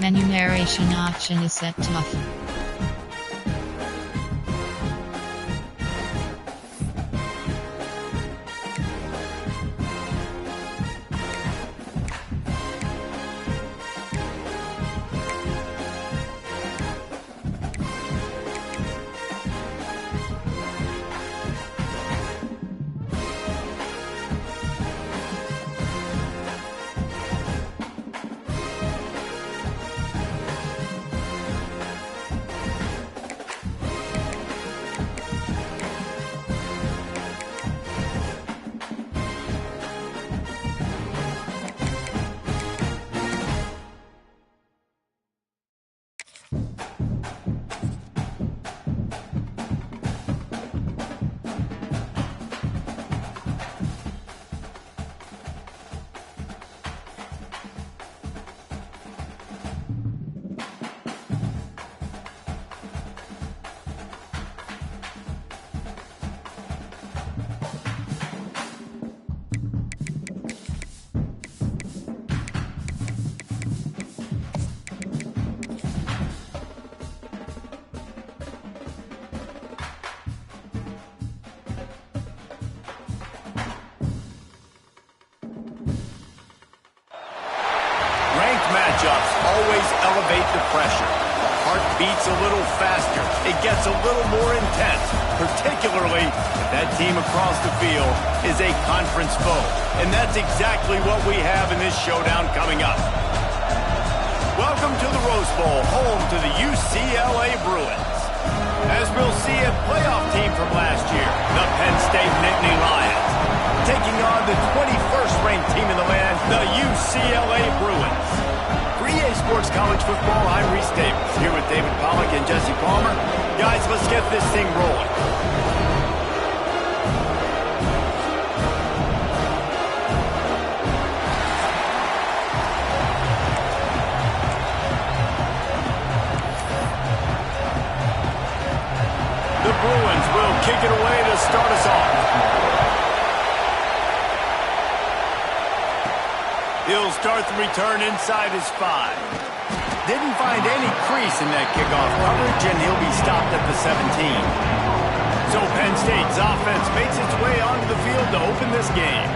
Menu narration option is set to off. Matchups always elevate the pressure. The heart beats a little faster. It gets a little more intense, particularly if that team across the field is a conference foe. And that's exactly what we have in this showdown coming up. Welcome to the Rose Bowl, home to the UCLA Bruins. As we'll see, a playoff team from last year, the Penn State Nittany Lions, taking on the 21st ranked team in the land, the UCLA Bruins. For EA Sports College Football, I'm Reese Davis, here with David Pollack and Jesse Palmer. Guys, let's get this thing rolling. The Bruins will kick it away to start us off. He'll start the return inside his 5. Didn't find any crease in that kickoff coverage, and he'll be stopped at the 17. So Penn State's offense makes its way onto the field to open this game.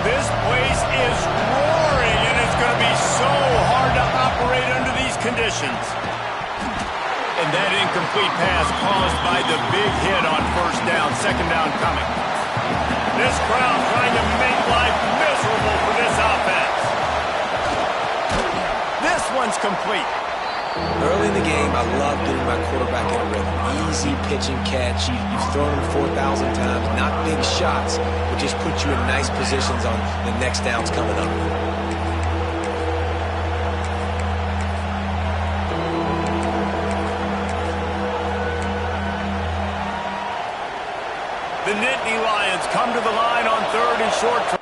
This place is roaring, and it's going to be so hard to operate under these conditions. And that incomplete pass caused by the big hit on first down, second down coming. This crowd trying to make life miserable for this offense. This one's complete. Early in the game, I love getting my quarterback in a rhythm. Easy pitch and catch. You've thrown him 4,000 times. Not big shots, but just put you in nice positions on the next downs coming up. The Nittany Lions come to the line on third and short.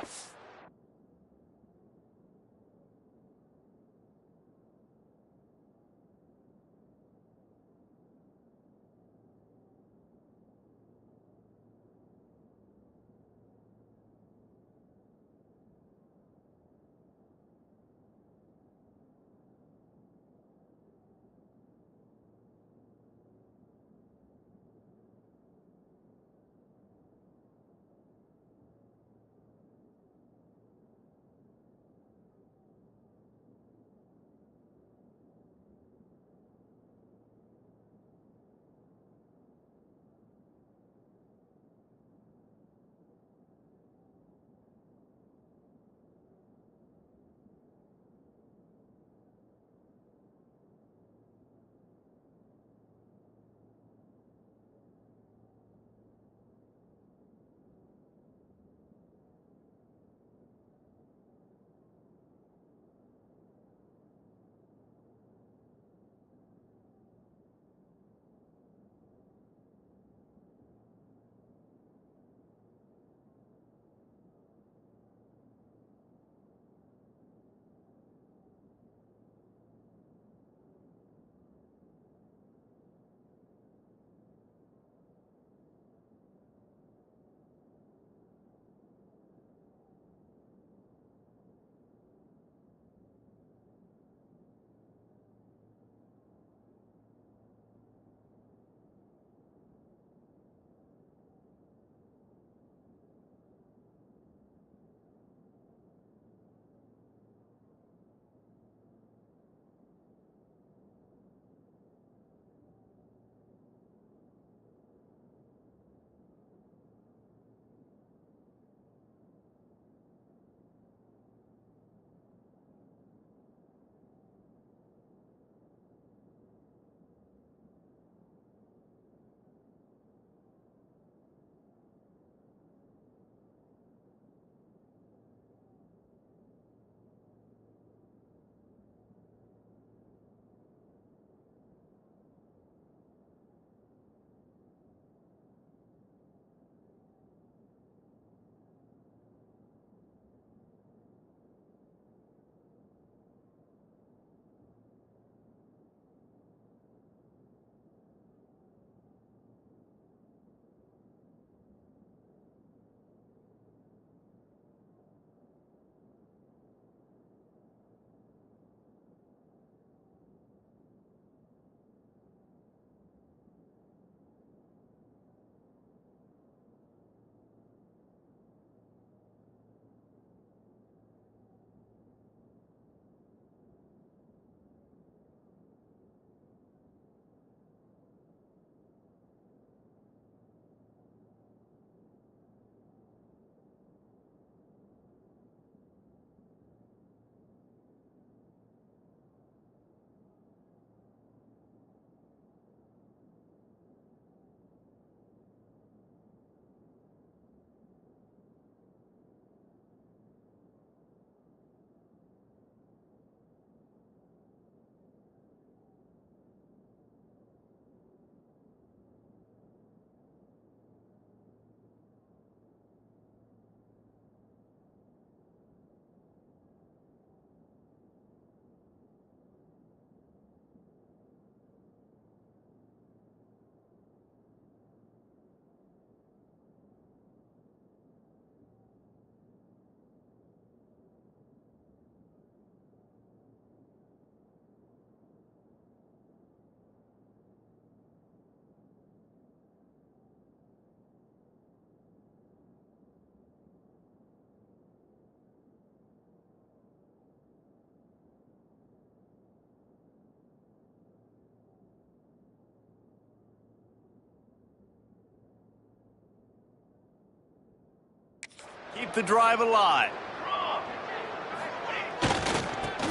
keep the drive alive.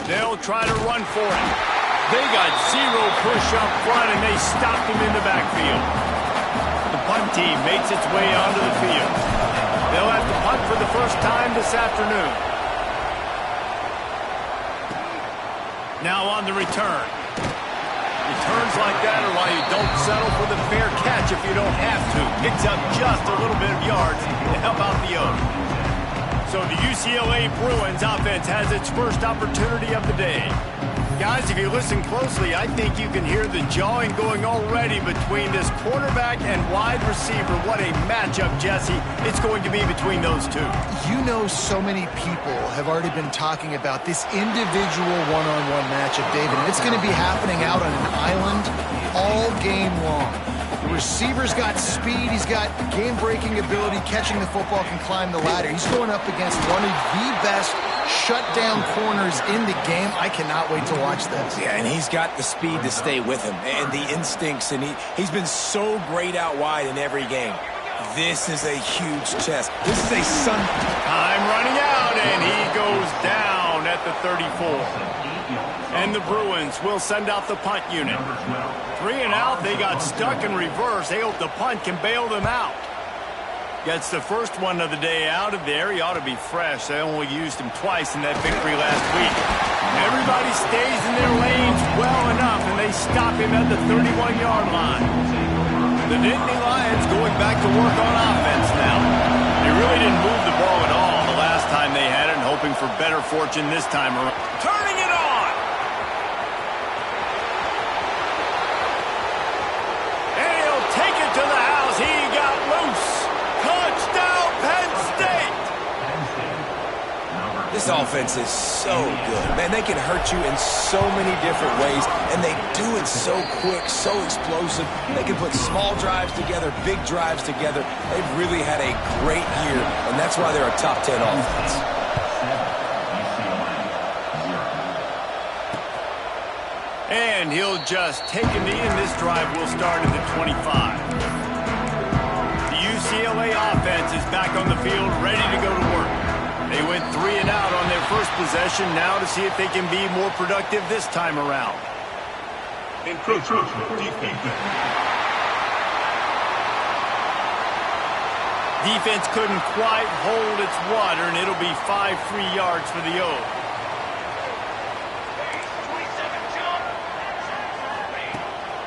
They'll try to run for it. They got zero push up front, and they stopped him in the backfield. The punt team makes its way onto the field. They'll have to punt for the first time this afternoon. Now on the return. Returns like that are why you don't settle for the fair catch if you don't have to. Picks up just a little bit of yards to help out the other. So the UCLA Bruins offense has its first opportunity of the day. Guys, if you listen closely, I think you can hear the jawing going already between this quarterback and wide receiver. What a matchup, Jesse, it's going to be between those two. You know, so many people have already been talking about this individual one-on-one matchup, David. And it's going to be happening out on an island all game long. The receiver's got speed, he's got game-breaking ability, catching the football, can climb the ladder. He's going up against one of the best shutdown corners in the game. I cannot wait to watch this. Yeah, and he's got the speed to stay with him and the instincts, and he's been so great out wide in every game. This is a huge test. This is a time running out, and he goes down at the 34. And the Bruins will send out the punt unit. 3 and out, they got stuck in reverse. They hope the punt can bail them out. Gets the first one of the day out of there. He ought to be fresh. They only used him twice in that victory last week. Everybody stays in their lanes well enough, and they stop him at the 31-yard line. The Nittany Lions going back to work on offense now. They really didn't move the ball at all the last time they had it, and hoping for better fortune this time around. Turning it on! And he'll take it to the house. He got loose. Touchdown, Penn State! This offense is so good. Man, they can hurt you in so many different ways, and they do it so quick, so explosive. They can put small drives together, big drives together. They've really had a great year, and that's why they're a top 10 offense. And he'll just take a knee, and this drive will start at the 25. The UCLA offense is back on the field, ready to go to work. They went 3 and out on their first possession, now to see if they can be more productive this time around. Defense couldn't quite hold its water, and it'll be 5 free yards for the O.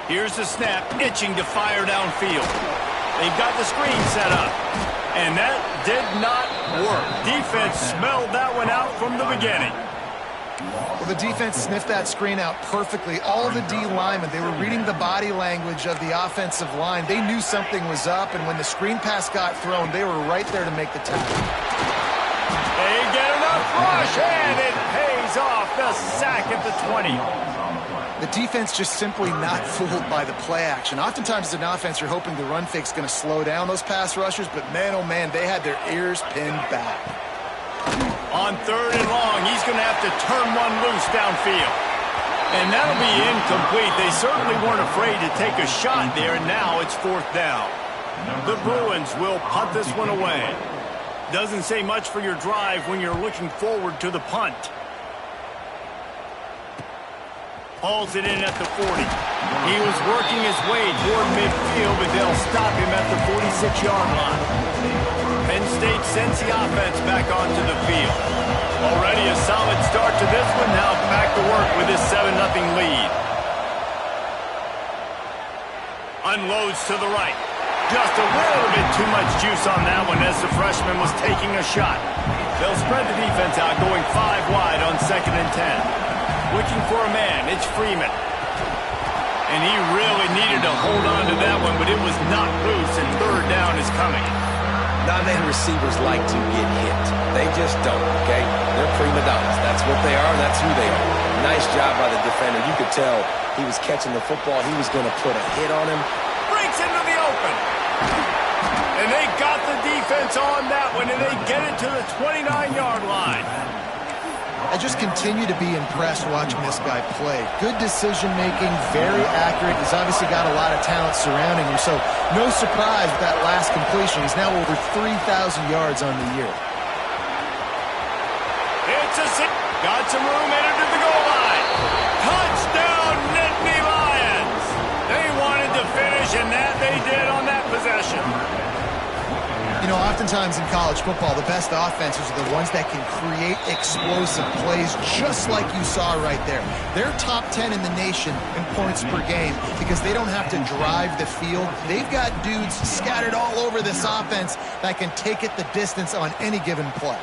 Here's the snap, itching to fire downfield. They've got the screen set up, and that did not work. Defense smelled that one out from the beginning. Well, the defense sniffed that screen out perfectly. All the D linemen, they were reading the body language of the offensive line. They knew something was up, and when the screen pass got thrown, they were right there to make the tackle. They get enough rush, and it pays off. The sack at the 20. The defense just simply not fooled by the play action. Oftentimes as an offense, you're hoping the run fake's going to slow down those pass rushers, but man, oh man, they had their ears pinned back. On 3rd and long, he's going to have to turn one loose downfield. And that'll be incomplete. They certainly weren't afraid to take a shot there, and now it's 4th down. The Bruins will punt this one away. Doesn't say much for your drive when you're looking forward to the punt. Hauls it in at the 40. He was working his way toward midfield, but they'll stop him at the 46-yard line. Penn State sends the offense back onto the field. Already a solid start to this one. Now back to work with this 7-0 lead. Unloads to the right. Just a little bit too much juice on that one as the freshman was taking a shot. They'll spread the defense out, going 5 wide on 2nd and 10. Looking for a man, it's Freeman. And he really needed to hold on to that one, but it was knocked loose, and 3rd down is coming. Non-man receivers like to get hit. They just don't, okay? They're prima donnas. That's what they are. That's who they are. Nice job by the defender. You could tell he was catching the football. He was going to put a hit on him. Breaks into the open. And they got the defense on that one, and they get it to the 29-yard line. I just continue to be impressed watching this guy play. Good decision-making, very accurate. He's obviously got a lot of talent surrounding him, so no surprise with that last completion. He's now over 3,000 yards on the year. Gets us in. Got some room, headed to the goal line. Touchdown, Nittany Lions. They wanted to finish, and that they did on that possession. You know, oftentimes in college football, the best offenses are the ones that can create explosive plays, just like you saw right there. They're top 10 in the nation in points per game because they don't have to drive the field. They've got dudes scattered all over this offense that can take it the distance on any given play.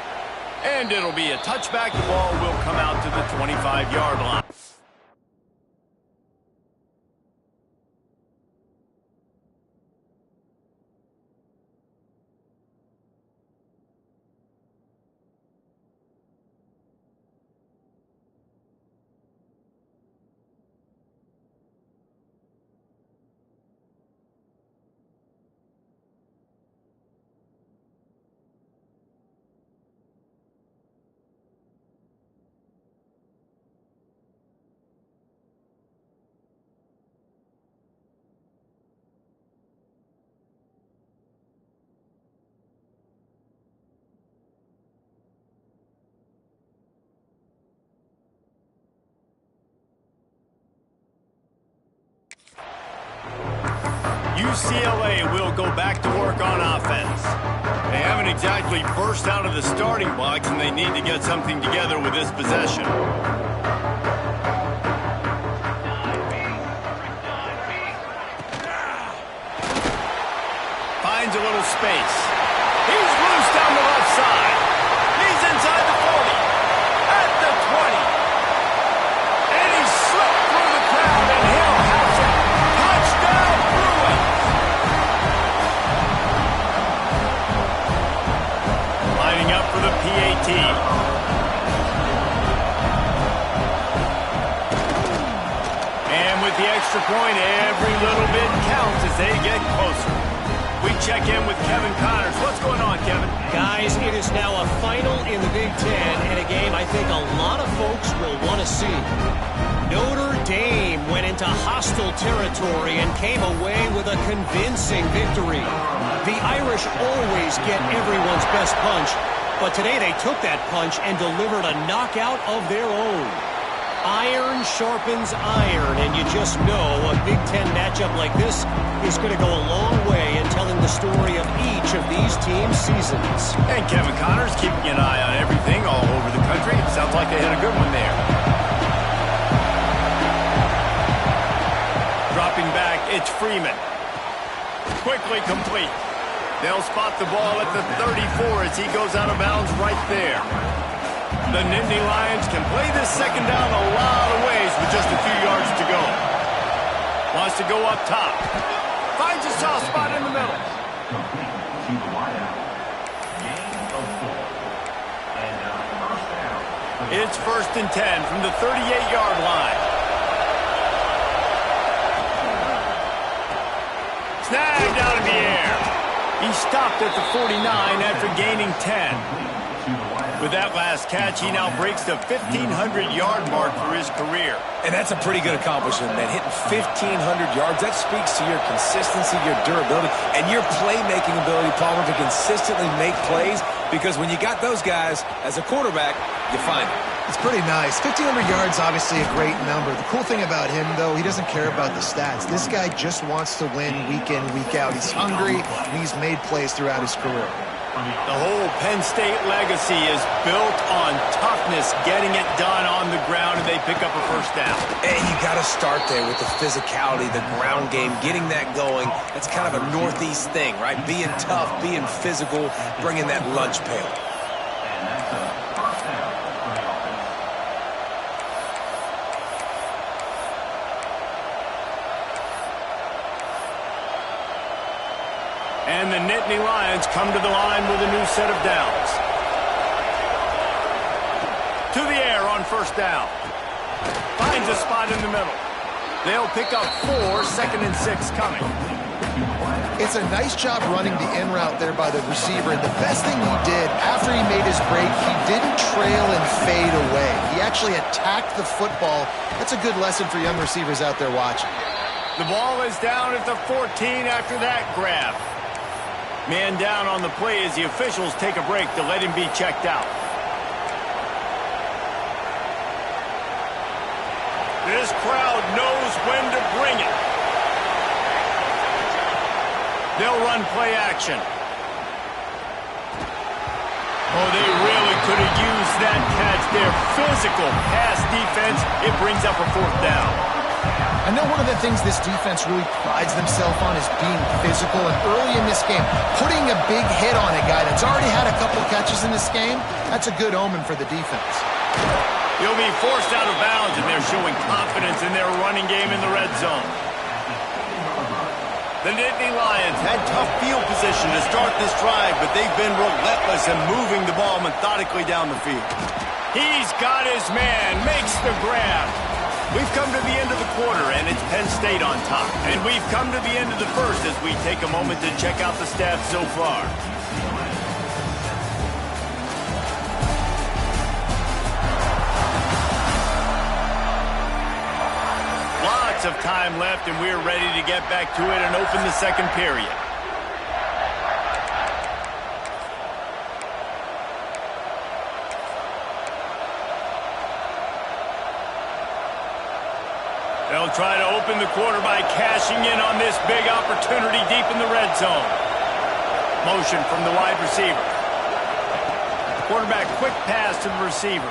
And it'll be a touchback. The ball will come out to the 25-yard line. UCLA will go back to work on offense. They haven't exactly burst out of the starting blocks, and they need to get something together with this possession. Finds a little space. He's loose down the left side. He's inside the 40. At the 20. And he slipped through the crowd, and he'll have it. Touchdown, Bruins! Lining up for the PAT. And with the extra point, every little bit counts as they get closer. We check in with Kevin Connors. What's going on, Kevin? Guys, it is now a final in the Big Ten, and a game I think a lot of folks will want to see. Notre Dame went into hostile territory and came away with a convincing victory. The Irish always get everyone's best punch, but today they took that punch and delivered a knockout of their own. Iron sharpens iron, and you just know a Big Ten matchup like this is going to go a long way in telling the story of each of these teams' seasons. And Kevin Connors keeping an eye on everything all over the country. Sounds like they had a good one there. Dropping back, it's Freeman. Quickly complete. They'll spot the ball at the 34 as he goes out of bounds right there. The Nittany Lions can play this second down a lot of ways with just a few yards to go. Wants to go up top. Finds a soft spot in the middle. It's 1st and 10 from the 38-yard line. Snagged out of the air. He stopped at the 49 after gaining 10. With that last catch, he now breaks the 1,500-yard mark for his career. And that's a pretty good accomplishment, man. Hitting 1,500 yards, that speaks to your consistency, your durability, and your playmaking ability, Palmer, to consistently make plays. Because when you got those guys as a quarterback, you find it. It's pretty nice. 1,500 yards, obviously a great number. The cool thing about him, though, he doesn't care about the stats. This guy just wants to win week in, week out. He's hungry, and he's made plays throughout his career. The whole Penn State legacy is built on toughness, getting it done on the ground, and they pick up a first down. And you got to start there with the physicality, the ground game, getting that going. That's kind of a Northeast thing, right? Being tough, being physical, bringing that lunch pail. And the Nittany Lions come to the line with a new set of downs. To the air on first down. Finds a spot in the middle. They'll pick up 4, 2nd and 6 coming. It's a nice job running the in route there by the receiver. And the best thing he did after he made his break, he didn't trail and fade away. He actually attacked the football. That's a good lesson for young receivers out there watching. The ball is down at the 14 after that grab. Man down on the play as the officials take a break to let him be checked out. this crowd knows when to bring it. They'll run play action. Oh, they really could have used that catch there. Physical pass defense. It brings up a fourth down. I know one of the things this defense really prides themselves on is being physical, and early in this game, putting a big hit on a guy that's already had a couple catches in this game, that's a good omen for the defense. He'll be forced out of bounds, and they're showing confidence in their running game in the red zone. The Nittany Lions had tough field position to start this drive, but they've been relentless in moving the ball methodically down the field. He's got his man, makes the grab. We've come to the end of the quarter, and it's Penn State on top. And we've come to the end of the first as we take a moment to check out the stats so far. Of time left, and we're ready to get back to it and open the second period. They'll try to open the quarter by cashing in on this big opportunity deep in the red zone. Motion from the wide receiver. Quarterback, quick pass to the receiver.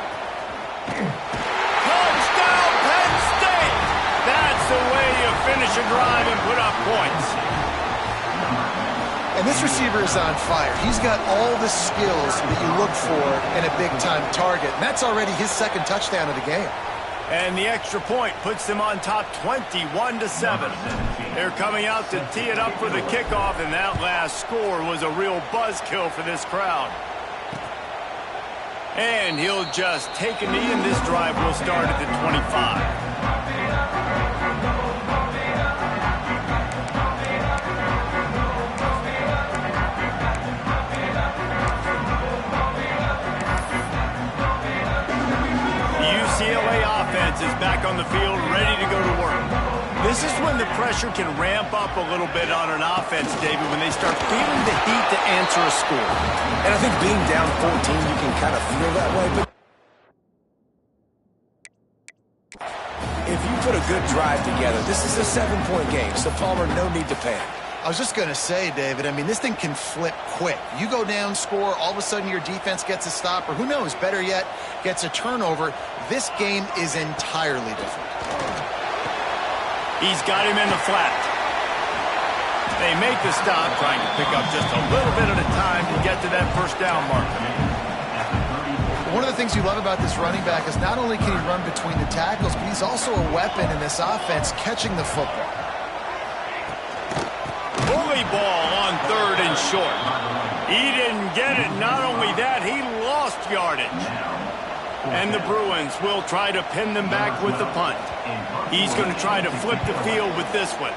Touchdown, Penn State! That's the way you finish a drive and put up points. And this receiver is on fire. He's got all the skills that you look for in a big-time target. And that's already his second touchdown of the game. And the extra point puts them on top 21-7. They're coming out to tee it up for the kickoff, and that last score was a real buzzkill for this crowd. And he'll just take a knee, and this drive will start at the 25. Is back on the field, ready to go to work. This is when the pressure can ramp up a little bit on an offense, David, when they start feeling the heat to answer a score. And I think being down 14, you can kind of feel that way. But if you put a good drive together, this is a 7-point game, so Palmer, no need to panic. I was just going to say, David, I mean, this thing can flip quick. You go down, score, all of a sudden your defense gets a stop, or who knows, better yet, gets a turnover. This game is entirely different. He's got him in the flat. They make the stop, trying to pick up just a little bit at a time to get to that first down marker. One of the things you love about this running back is not only can he run between the tackles, but he's also a weapon in this offense catching the football. Bully ball on third and short. He didn't get it. Not only that, he lost yardage. And the Bruins will try to pin them back with the punt. He's going to try to flip the field with this one.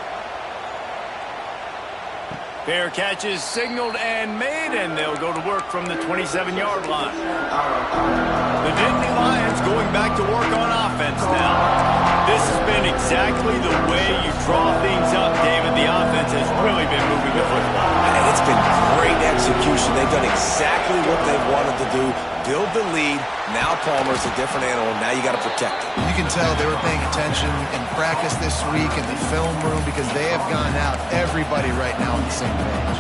Fair catch is signaled and made, and they'll go to work from the 27-yard line. The Nittany Lions going back to work on offense now. This has been exactly the way you draw things up, David. The offense has really been moving the football. And it's been great execution. They've done exactly what they wanted to do. Build the lead. Now Palmer's a different animal. Now you got to protect it. You can tell they were paying attention in practice this week in the film room because they have gone out, everybody right now on the same page.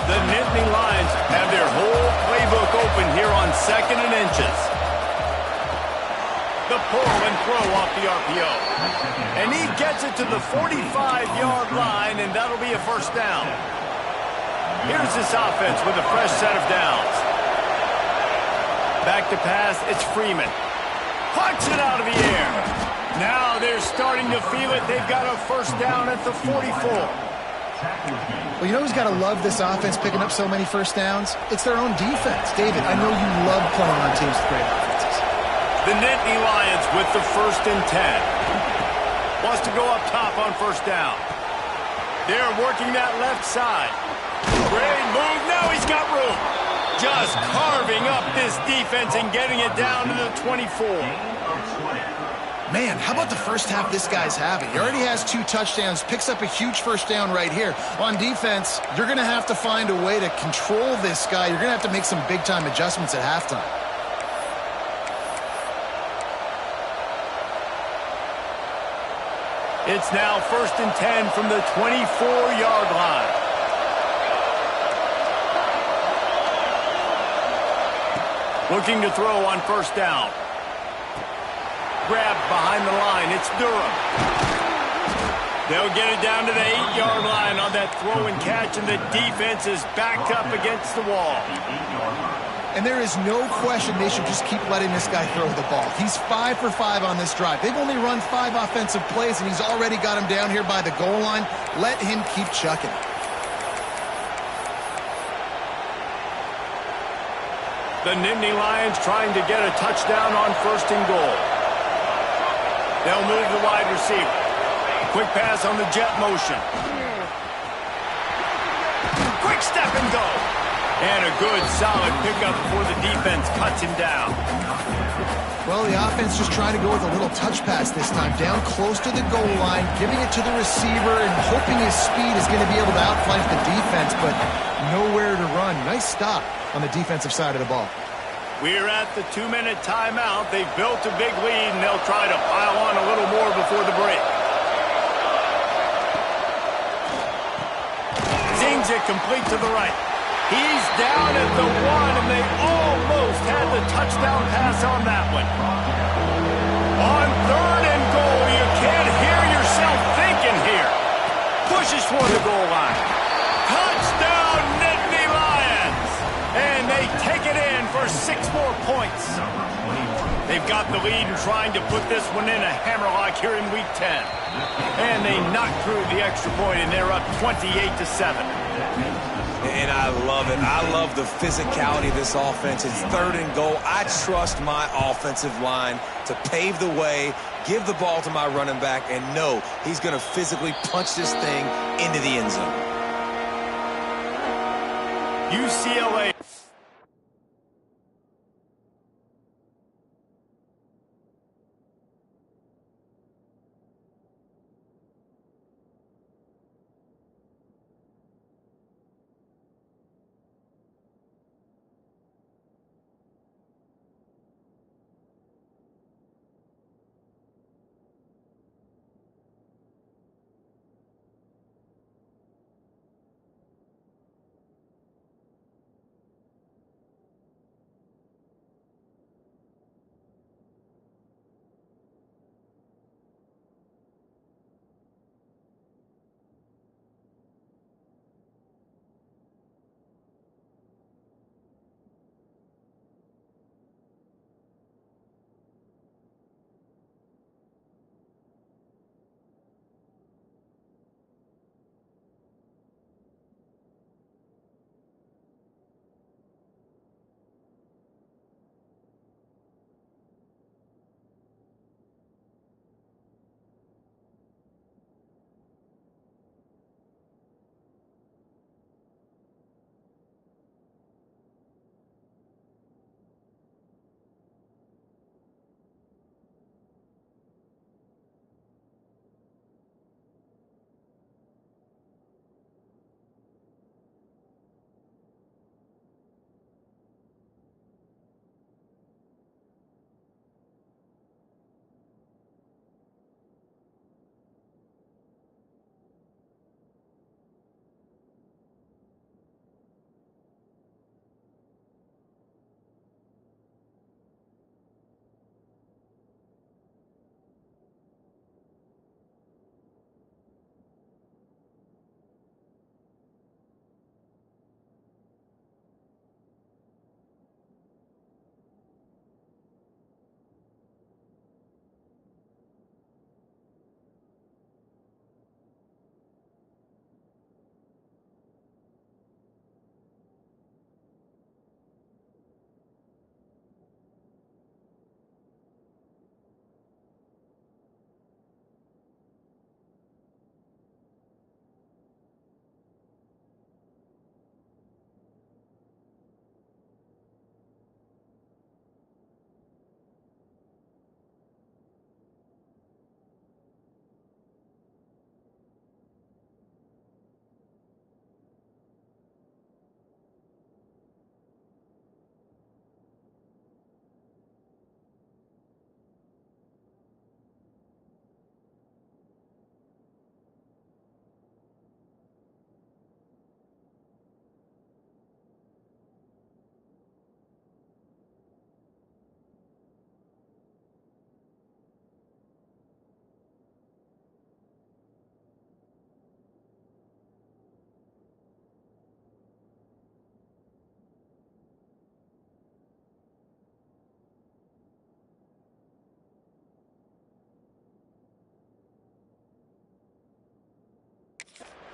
The Nittany Lions have their whole playbook open here on 2nd and inches. The pull and throw off the RPO. And he gets it to the 45-yard line, and that'll be a first down. Here's this offense with a fresh set of downs. Back to pass, it's Freeman. Punch it out of the air. Now they're starting to feel it. They've got a first down at the 44. Well, you know who's got to love this offense picking up so many first downs? It's their own defense. David, I know you love playing on teams with great offenses. The Nittany Lions with the 1st and 10. Wants to go up top on first down. They're working that left side. Great move. Now he's got room. Just carving up this defense and getting it down to the 24. Man, how about the first half this guy's having? He already has 2 touchdowns, picks up a huge first down right here. On defense, you're going to have to find a way to control this guy. You're going to have to make some big-time adjustments at halftime. It's now 1st and 10 from the 24-yard line. Looking to throw on 1st down. Grabbed behind the line. It's Durham. They'll get it down to the 8-yard line on that throw and catch, and the defense is backed up against the wall. And there is no question they should just keep letting this guy throw the ball. He's 5 for 5 on this drive. They've only run 5 offensive plays, and he's already got him down here by the goal line. Let him keep chucking. The Nittany Lions trying to get a touchdown on 1st and goal. They'll move the wide receiver. Quick pass on the jet motion. Quick step and go. And a good, solid pickup before the defense cuts him down. Well, the offense just trying to go with a little touch pass this time. Down close to the goal line, giving it to the receiver and hoping his speed is going to be able to outflank the defense, but nowhere to run. Nice stop on the defensive side of the ball. We're at the 2-minute timeout. They've built a big lead, and they'll try to pile on a little more before the break. Zings it complete to the right. He's down at the 1, and they almost had the touchdown pass on that one. On 3rd and goal, you can't hear yourself thinking here. Pushes toward the goal line. Touchdown, Nittany Lions! And they take it in for 6 more points. They've got the lead and trying to put this one in a hammerlock here in Week 10. And they knock through the extra point, and they're up 28-7. And I love it. I love the physicality of this offense. It's 3rd and goal. I trust my offensive line to pave the way, give the ball to my running back, and know he's going to physically punch this thing into the end zone. UCLA.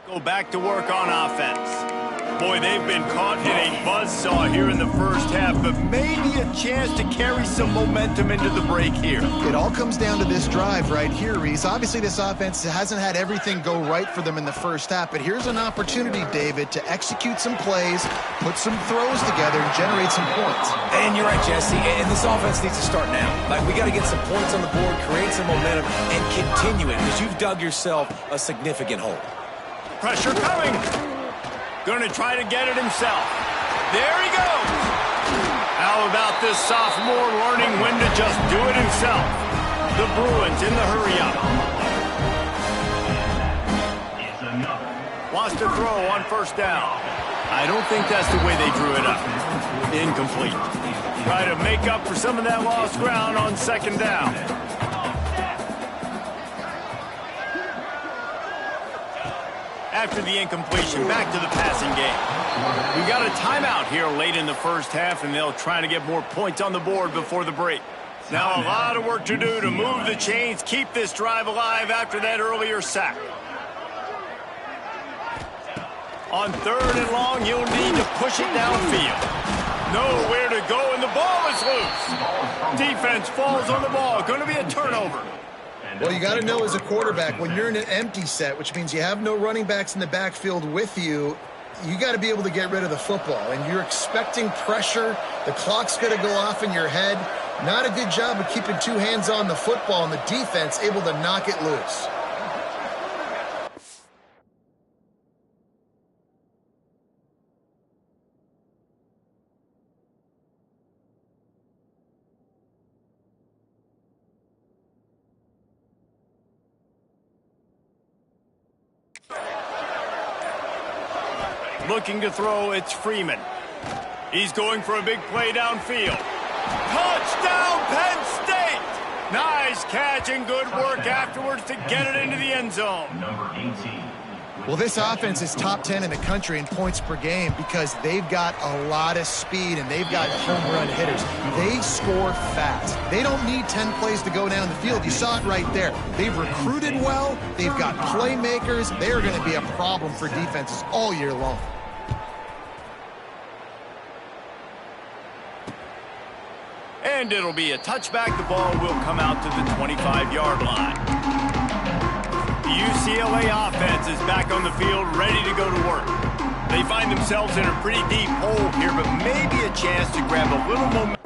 Go back to work on offense. Boy, they've been caught in a buzzsaw here in the first half, but maybe a chance to carry some momentum into the break here. It all comes down to this drive right here, Reese. Obviously, this offense hasn't had everything go right for them in the first half, but here's an opportunity, David, to execute some plays, put some throws together, and generate some points. And you're right, Jesse, and this offense needs to start now. Like, we got to get some points on the board, create some momentum, and continue it, because you've dug yourself a significant hole. Pressure coming. Going to try to get it himself. There he goes. How about this sophomore learning when to just do it himself? The Bruins in the hurry-up. Wants to throw on first down. I don't think that's the way they drew it up. Incomplete. Try to make up for some of that lost ground on second down. After the incompletion, back to the passing game. We got a timeout here late in the first half, and they'll try to get more points on the board before the break. Now a lot of work to do to move the chains, keep this drive alive after that earlier sack. On third and long, you'll need to push it downfield. Nowhere to go, and the ball is loose. Defense falls on the ball. Going to be a turnover. Well, you got to know as a quarterback, when you're in an empty set, which means you have no running backs in the backfield with you, you got to be able to get rid of the football. And you're expecting pressure. The clock's going to go off in your head. Not a good job of keeping two hands on the football, and the defense able to knock it loose. Looking to throw, it's Freeman. He's going for a big play downfield. Touchdown, Penn State! Nice catch and good work afterwards to get it into the end zone. Well, this offense is top 10 in the country in points per game because they've got a lot of speed and they've got home run hitters. They score fast. They don't need 10 plays to go down the field. You saw it right there. They've recruited well. They've got playmakers. They are going to be a problem for defenses all year long. And it'll be a touchback. The ball will come out to the 25-yard line. The UCLA offense is back on the field, ready to go to work. They find themselves in a pretty deep hole here, but maybe a chance to grab a little momentum.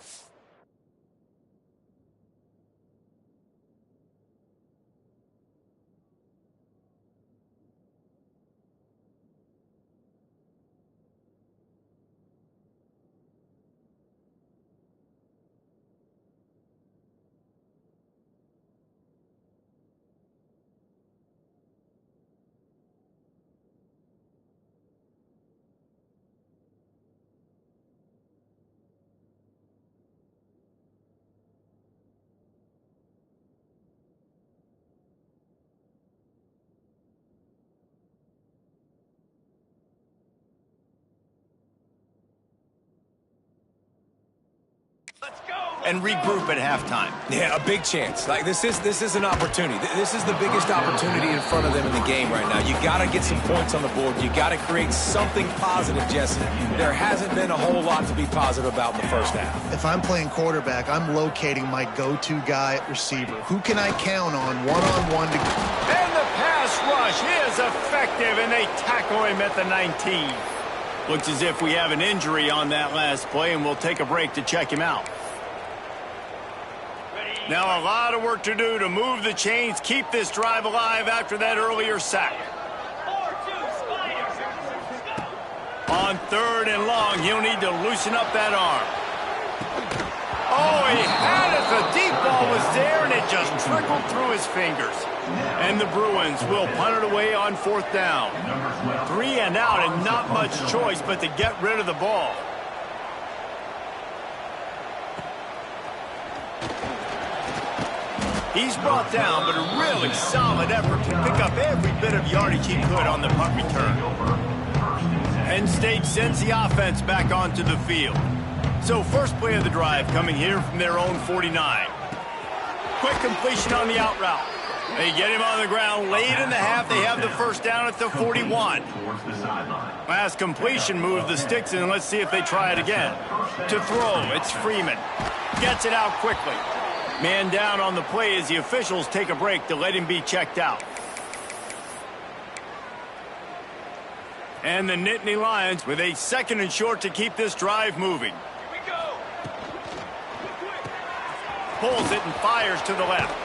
And regroup at halftime. Yeah, a big chance. Like, this is an opportunity. This is the biggest opportunity in front of them in the game right now. You got to get some points on the board. You got to create something positive, Jesse. There hasn't been a whole lot to be positive about in the first half. If I'm playing quarterback, I'm locating my go-to guy at receiver. Who can I count on one-on-one to... And the pass rush is effective, and they tackle him at the 19. Looks as if we have an injury on that last play, and we'll take a break to check him out. Now a lot of work to do to move the chains, keep this drive alive after that earlier sack. On third and long, he'll need to loosen up that arm. Oh, he had it. The deep ball was there, and it just trickled through his fingers. And the Bruins will punt it away on fourth down. 3 and out, and not much choice but to get rid of the ball. He's brought down, but a really solid effort to pick up every bit of yardage he could on the punt return. Penn State sends the offense back onto the field. So first play of the drive coming here from their own 49. Quick completion on the out route. They get him on the ground late in the half. They have the first down at the 41. Last completion moved the sticks in. Let's see if they try it again. To throw, it's Freeman. Gets it out quickly. Man down on the play as the officials take a break to let him be checked out. And the Nittany Lions with a 2nd and short to keep this drive moving. Pulls it and fires to the left.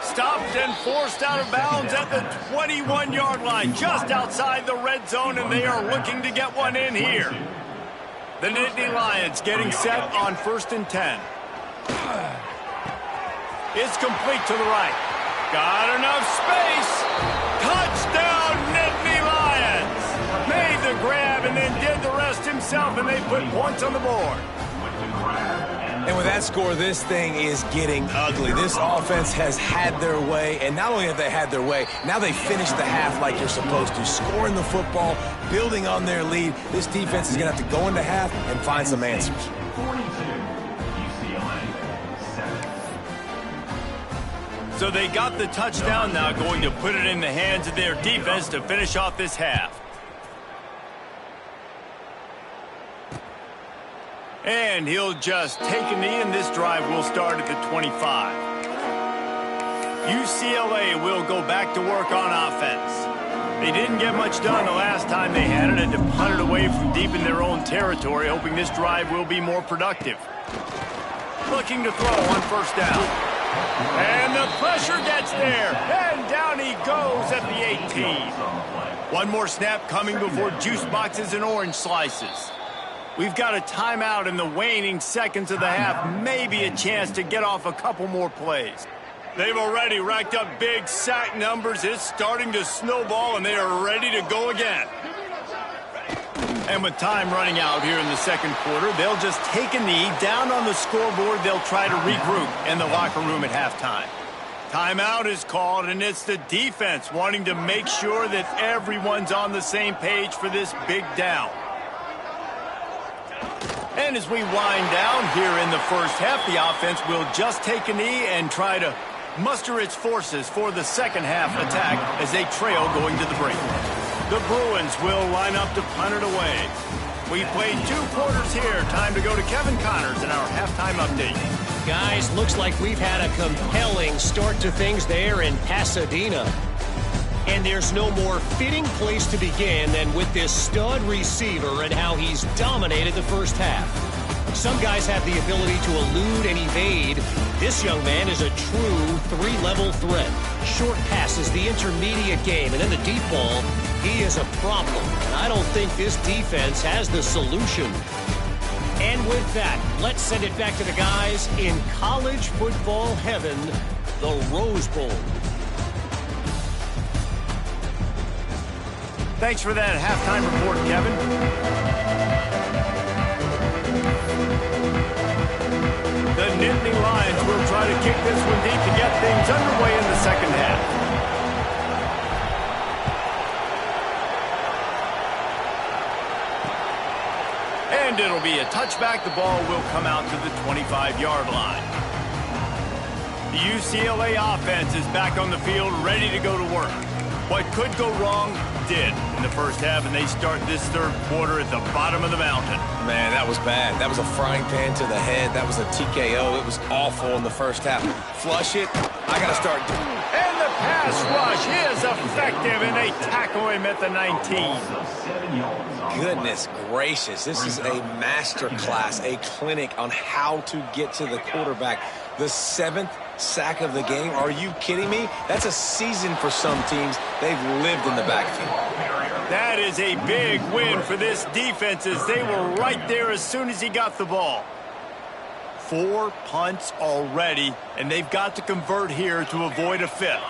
Stopped and forced out of bounds at the 21-yard line, just outside the red zone, and they are looking to get one in here. The Nittany Lions getting set on 1st and 10. It's complete to the right. Got enough space. Touchdown, Nittany Lions. Made the grab and then did the rest himself, and they put points on the board. And with that score, this thing is getting ugly. This offense has had their way, and not only have they had their way, now they finished the half like you're supposed to, scoring the football, building on their lead. This defense is going to have to go into half and find some answers. So they got the touchdown, now going to put it in the hands of their defense to finish off this half. And he'll just take a knee, and this drive will start at the 25. UCLA will go back to work on offense. They didn't get much done the last time they had it, and to punt it away from deep in their own territory, hoping this drive will be more productive. Looking to throw on 1st down. And the pressure gets there, and down he goes at the 18. One more snap coming before juice boxes and orange slices. We've got a timeout in the waning seconds of the half, maybe a chance to get off a couple more plays. They've already racked up big sack numbers. It's starting to snowball, and they are ready to go again. And with time running out here in the 2nd quarter, they'll just take a knee. Down on the scoreboard, they'll try to regroup in the locker room at halftime. Timeout is called, and it's the defense wanting to make sure that everyone's on the same page for this big down. And as we wind down here in the first half, the offense will just take a knee and try to muster its forces for the 2nd half attack as they trail going to the break. The Bruins will line up to punt it away. We played 2 quarters here. Time to go to Kevin Connors in our halftime update. Guys, looks like we've had a compelling start to things there in Pasadena. And there's no more fitting place to begin than with this stud receiver and how he's dominated the first half. Some guys have the ability to elude and evade. This young man is a true 3-level threat. Short passes, the intermediate game, and then the deep ball. He is a problem, and I don't think this defense has the solution. And with that, let's send it back to the guys in college football heaven, the Rose Bowl. Thanks for that halftime report, Kevin. The Nittany Lions will try to kick this one deep to get things underway in the 2nd half. And it'll be a touchback. The ball will come out to the 25-yard line. The UCLA offense is back on the field, ready to go to work. What could go wrong did in the first half, and they start this 3rd quarter at the bottom of the mountain. Man, that was bad. That was a frying pan to the head. That was a TKO. It was awful in the first half. Flush it. I got to start. And the pass rush is effective, and they tackle him at the 19. Goodness gracious. This is a master class, a clinic on how to get to the quarterback. The 7th sack of the game. Are you kidding me? That's a season for some teams. They've lived in the backfield. That is a big win for this defense as they were right there as soon as he got the ball. 4 punts already, and they've got to convert here to avoid a 5th.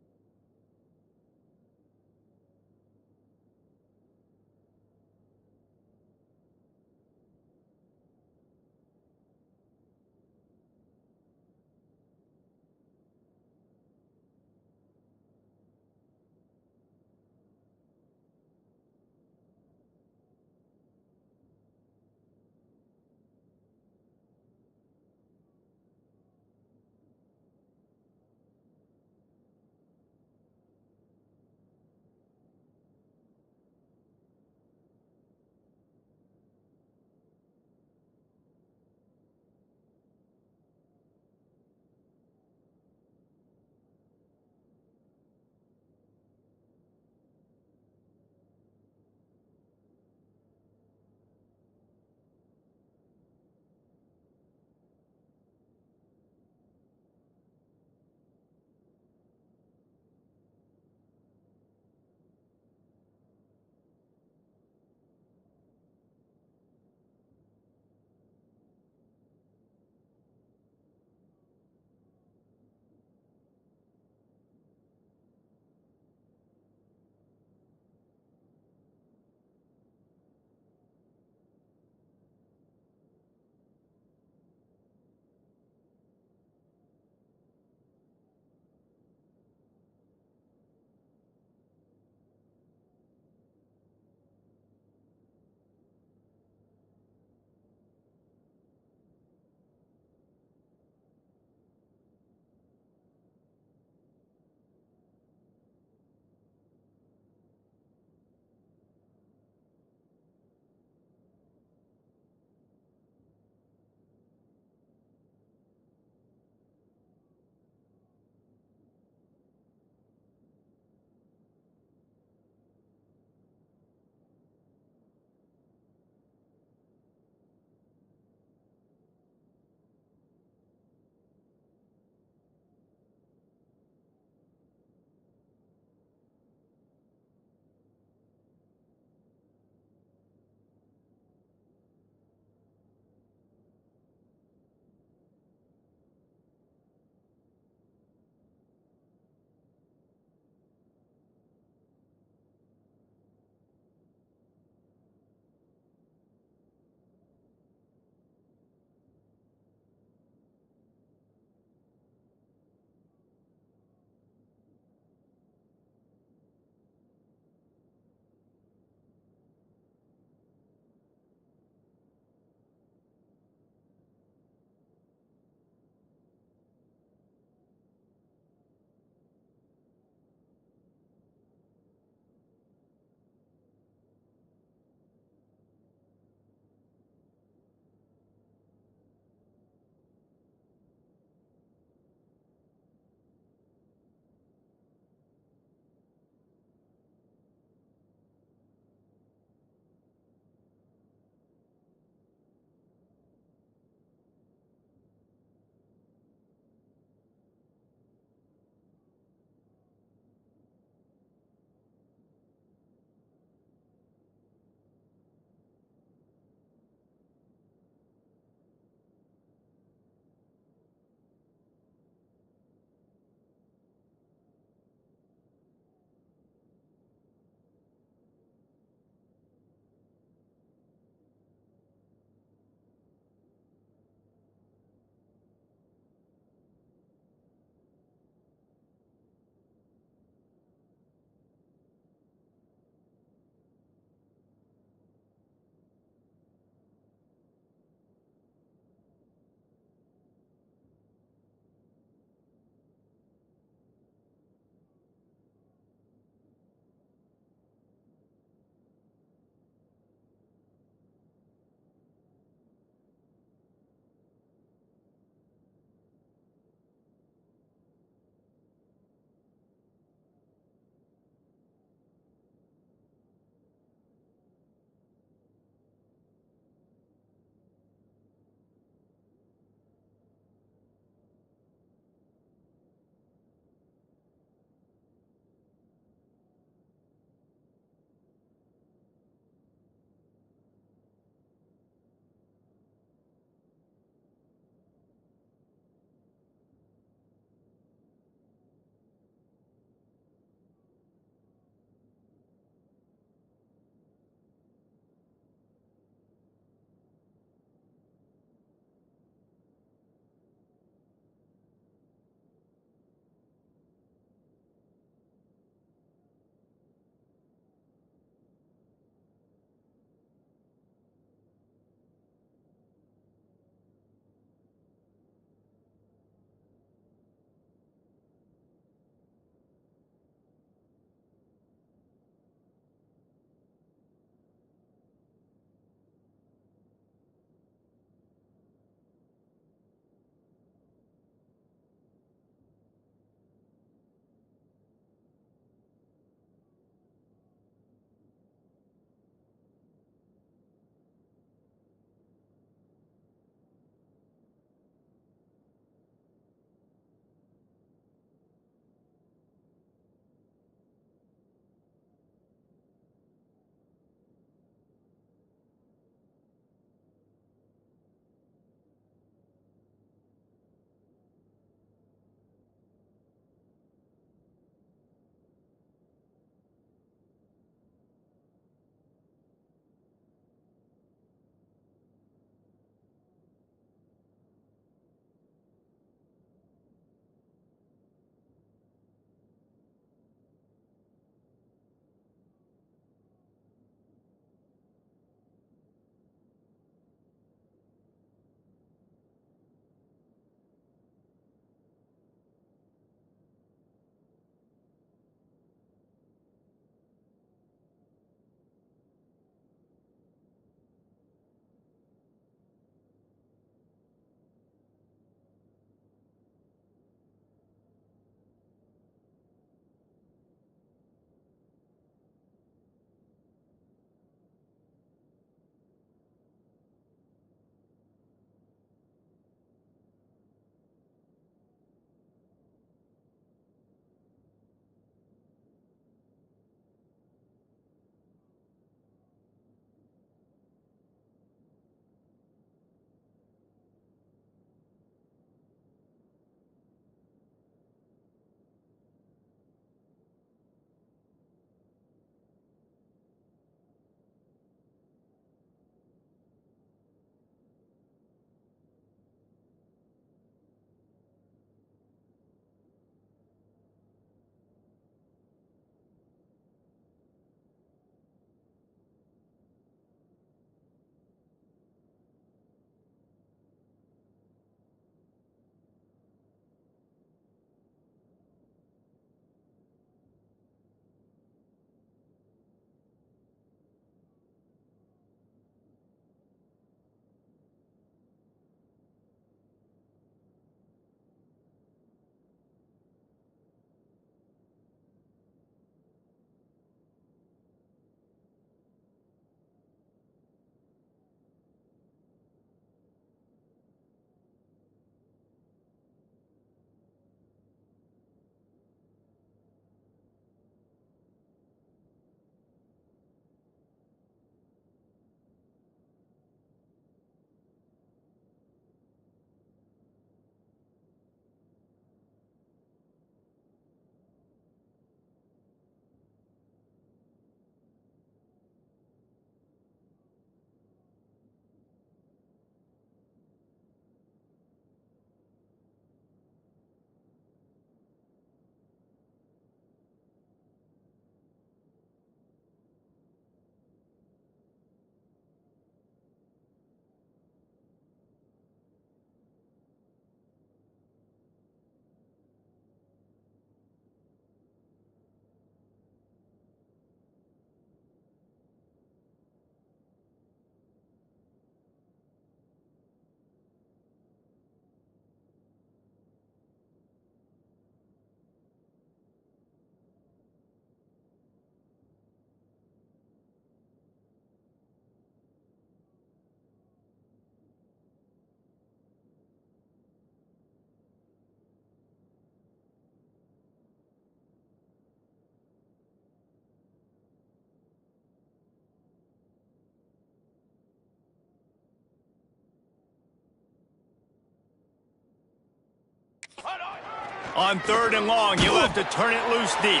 On 3rd and long, he'll have to turn it loose deep.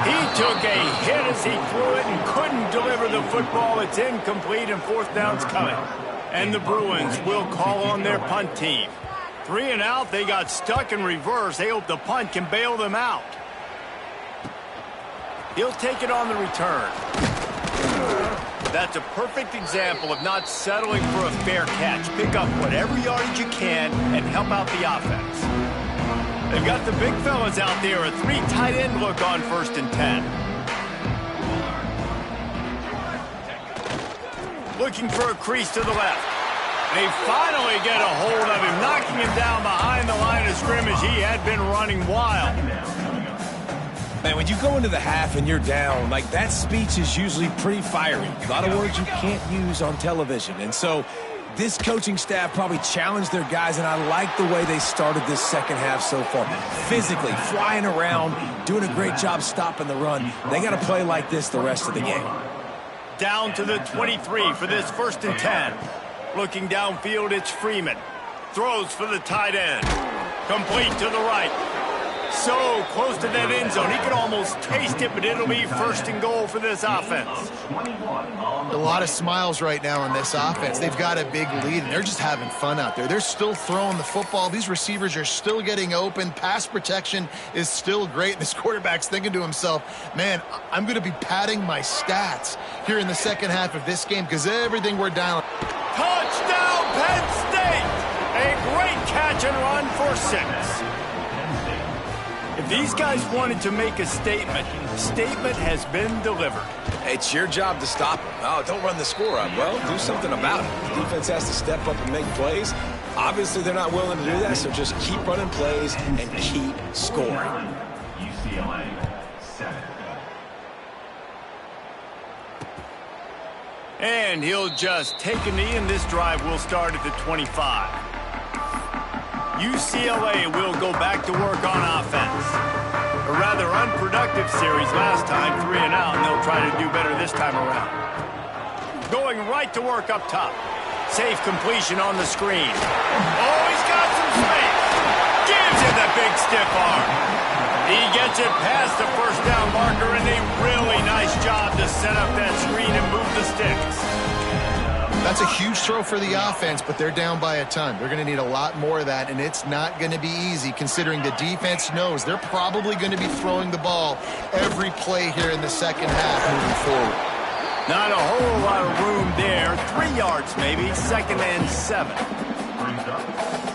He took a hit as he threw it and couldn't deliver the football. It's incomplete and 4th down's coming. And the Bruins will call on their punt team. 3 and out, they got stuck in reverse. They hope the punt can bail them out. He'll take it on the return. That's a perfect example of not settling for a fair catch. Pick up whatever yardage you can and help out the offense. They've got the big fellas out there. A 3 tight end look on 1st and 10. Looking for a crease to the left. They finally get a hold of him, knocking him down behind the line of scrimmage. He had been running wild. Man, when you go into the half and you're down, like, that speech is usually pretty fiery. A lot of words you can't use on television. And so this coaching staff probably challenged their guys, and I like the way they started this second half so far. Physically, flying around, doing a great job stopping the run. They got to play like this the rest of the game. Down to the 23 for this 1st and 10. Looking downfield, it's Freeman. Throws for the tight end. Complete to the right. So close to that end zone. He could almost taste it, but it'll be 1st and goal for this offense. A lot of smiles right now on this offense. They've got a big lead, and they're just having fun out there. They're still throwing the football. These receivers are still getting open. Pass protection is still great. This quarterback's thinking to himself, man, I'm going to be padding my stats here in the second half of this game because everything we're dialing. Touchdown, Penn State! A great catch and run for 6. If these guys wanted to make a statement has been delivered. It's your job to stop them. Oh, don't run the score up. Well, do something about it. The defense has to step up and make plays. Obviously, they're not willing to do that, so just keep running plays and keep scoring. UCLA 7. And he'll just take a knee, and this drive will start at the 25. UCLA will go back to work on offense. A rather unproductive series last time, 3 and out, and they'll try to do better this time around. Going right to work up top. Safe completion on the screen. Oh, he's got some space. Gives him the big stiff arm. He gets it past the 1st down marker, and a really nice job to set up that screen and move the sticks. That's a huge throw for the offense, but they're down by a ton. They're going to need a lot more of that, and it's not going to be easy considering the defense knows they're probably going to be throwing the ball every play here in the second half moving forward. Not a whole lot of room there. 3 yards maybe, 2nd and 7.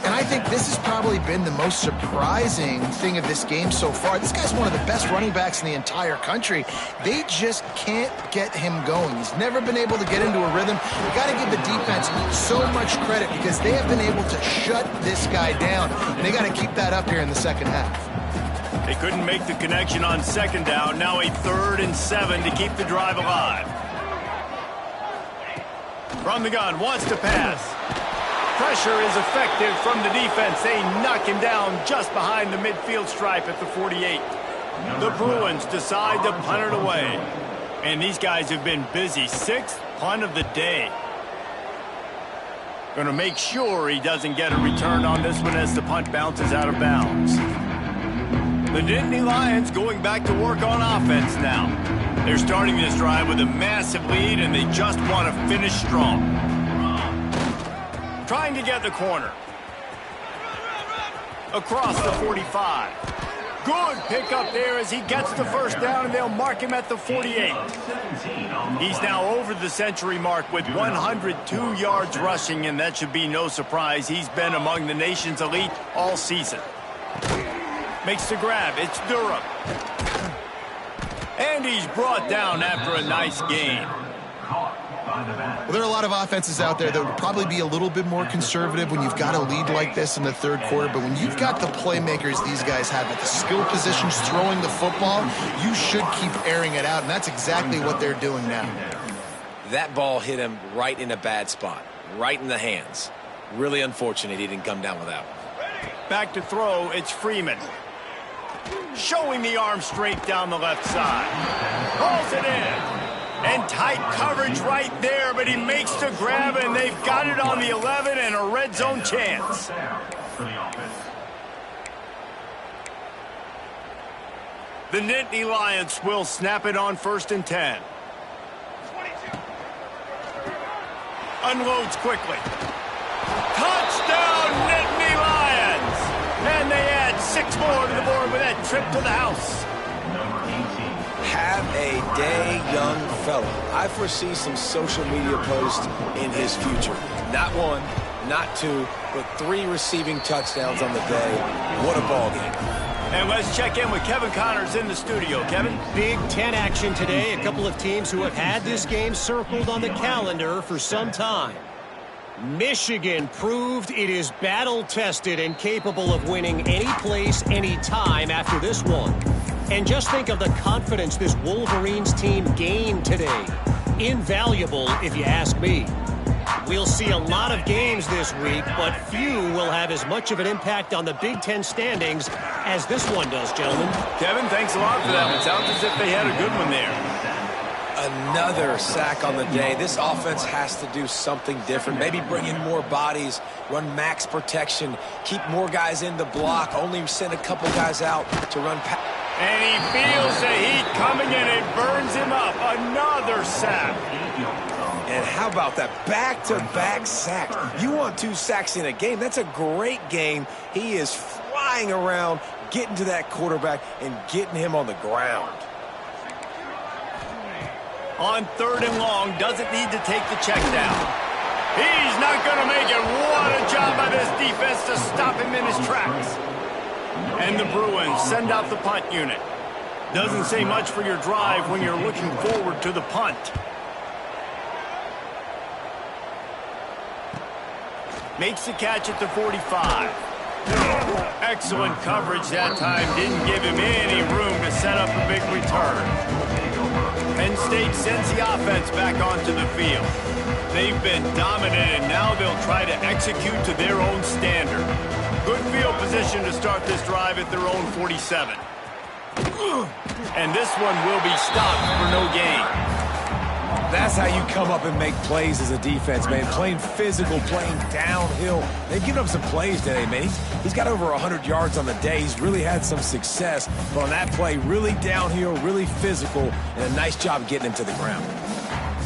And I think this has probably been the most surprising thing of this game so far. This guy's one of the best running backs in the entire country. They just can't get him going. He's never been able to get into a rhythm. You got to give the defense so much credit because they have been able to shut this guy down. And they got to keep that up here in the second half. They couldn't make the connection on 2nd down. Now a 3rd and 7 to keep the drive alive. From the gun, wants to pass. Pressure is effective from the defense. They knock him down just behind the midfield stripe at the 48. The Bruins decide to punt it away. And these guys have been busy. 6th punt of the day. Going to make sure he doesn't get a return on this one as the punt bounces out of bounds. The Nittany Lions going back to work on offense now. They're starting this drive with a massive lead, and they just want to finish strong. Trying to get the corner. Across the 45. Good pickup there as he gets the 1st down, and they'll mark him at the 48. He's now over the century mark with 102 yards rushing, and that should be no surprise. He's been among the nation's elite all season. Makes the grab. It's Durham. And he's brought down after a nice gain. Well, there are a lot of offenses out there that would probably be a little bit more conservative when you've got a lead like this in the 3rd quarter. But when you've got the playmakers these guys have at the skill positions throwing the football, you should keep airing it out. And that's exactly what they're doing now. That ball hit him right in a bad spot, right in the hands. Really unfortunate he didn't come down with that one. Back to throw, it's Freeman. Showing the arm straight down the left side. Pulls it in. And tight coverage right there, but he makes the grab, and they've got it on the 11 and a red zone chance. The Nittany Lions will snap it on 1st and 10. Unloads quickly. Touchdown, Nittany Lions! And they add 6 more to the board with that trip to the house. Number 18. Have a day, young fella. I foresee some social media posts in his future. Not 1, not 2, but 3 receiving touchdowns on the day. What a ball game. And let's check in with Kevin Connors in the studio. Kevin? Big Ten action today. A couple of teams who have had this game circled on the calendar for some time. Michigan proved it is battle-tested and capable of winning any place, any time after this one. And just think of the confidence this Wolverines team gained today. Invaluable, if you ask me. We'll see a lot of games this week, but few will have as much of an impact on the Big Ten standings as this one does, gentlemen. Kevin, thanks a lot for that one. Sounds as if they had a good one there. Another sack on the day. This offense has to do something different. Maybe bring in more bodies, run max protection, keep more guys in the block, only send a couple guys out to run past. And he feels the heat coming in. It burns him up. Another sack. And how about that back-to-back sacks? You want 2 sacks in a game. That's a great game. He is flying around, getting to that quarterback and getting him on the ground. On 3rd and long, doesn't need to take the check down. He's not going to make it. What a job by this defense to stop him in his tracks. And the Bruins send out the punt unit. Doesn't say much for your drive when you're looking forward to the punt. Makes the catch at the 45. Excellent coverage that time. Didn't give him any room to set up a big return. Penn State sends the offense back onto the field. They've been dominant, and now they'll try to execute to their own standard. Good field position to start this drive at their own 47. And this one will be stopped for no gain. That's how you come up and make plays as a defense, man. Playing physical, playing downhill. They've given up some plays today, man. He's got over 100 yards on the day. He's really had some success. But on that play, really downhill, really physical, and a nice job getting him to the ground.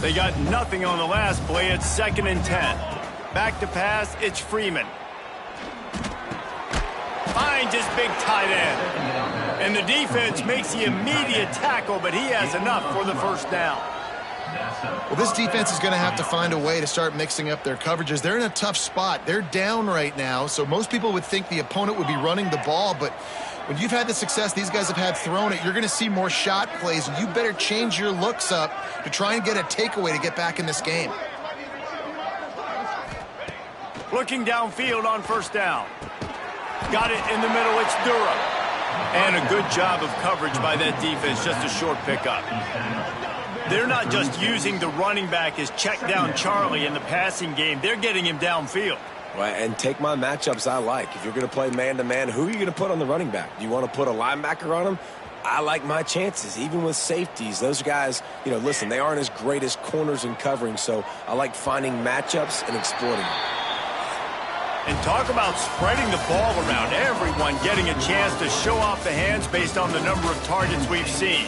They got nothing on the last play. It's 2nd and 10. Back to pass, it's Freeman. Finds his big tight end. And the defense makes the immediate tackle, but he has enough for the 1st down. Well, this defense is going to have to find a way to start mixing up their coverages. They're in a tough spot. They're down right now, so most people would think the opponent would be running the ball, but when you've had the success these guys have had throwing it, you're going to see more shot plays, and you better change your looks up to try and get a takeaway to get back in this game. Looking downfield on 1st down. Got it in the middle, it's Durham. And a good job of coverage by that defense, just a short pickup. They're not just using the running back as check down Charlie in the passing game. They're getting him downfield. Well, and take my matchups I like. If you're going to play man-to-man, who are you going to put on the running back? Do you want to put a linebacker on him? I like my chances, even with safeties. Those guys, you know, listen, they aren't as great as corners and covering, so I like finding matchups and exploiting them. And talk about spreading the ball around. Everyone getting a chance to show off the hands based on the number of targets we've seen.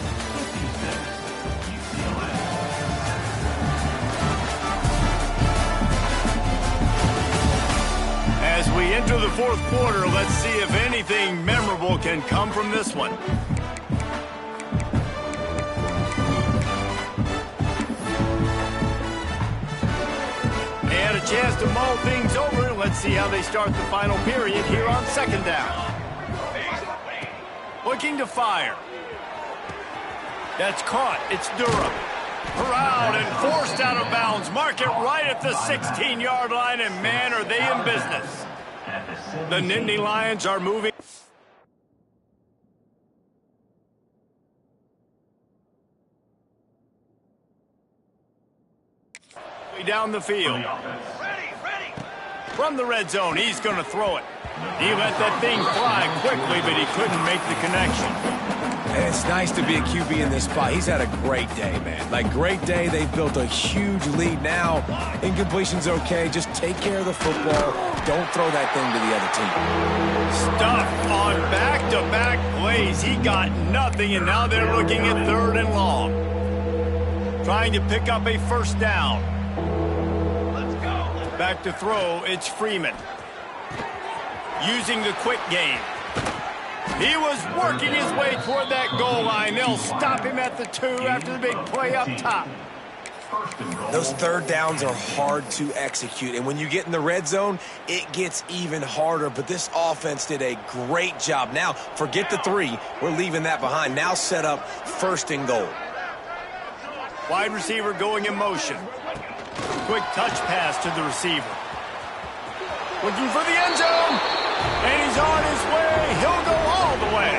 As we enter the 4th quarter, let's see if anything memorable can come from this one. They had a chance to mull things over. Let's see how they start the final period here on 2nd down. Looking to fire. That's caught. It's Durham. Corralled and forced out of bounds. Mark it right at the 16-yard line, and man, are they in business. The Nittany Lions are moving. Down the field. From the red zone, he's going to throw it. He let that thing fly quickly, but he couldn't make the connection. And it's nice to be a QB in this spot. He's had a great day, man. Like, great day. They've built a huge lead now. Incompletion's okay. Just take care of the football. Don't throw that thing to the other team. Stuffed on back-to-back plays. He got nothing, and now they're looking at 3rd and long. Trying to pick up a first down. Back to throw, it's Freeman. Using the quick game. He was working his way toward that goal line. They'll stop him at the 2 after the big play up top. Those 3rd downs are hard to execute, and when you get in the red zone, it gets even harder, but this offense did a great job. Now, forget the 3. We're leaving that behind. Now set up 1st and goal. Wide receiver going in motion. Quick touch pass to the receiver. Looking for the end zone. And he's on his way. He'll go all the way.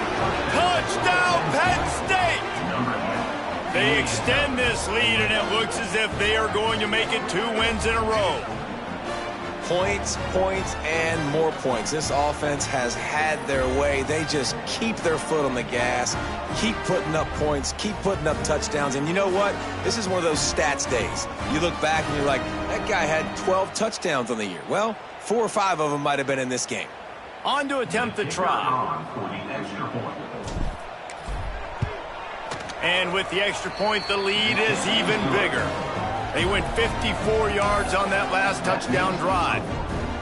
Touchdown, Penn State. They extend this lead, and it looks as if they are going to make it 2 wins in a row. Points, points, and more points. This offense has had their way. They just keep their foot on the gas, keep putting up points, keep putting up touchdowns. And you know what? This is one of those stats days. You look back and you're like, that guy had 12 touchdowns on the year. Well, 4 or 5 of them might have been in this game. On to attempt the try. And with the extra point, the lead is even bigger. They went 54 yards on that last touchdown drive.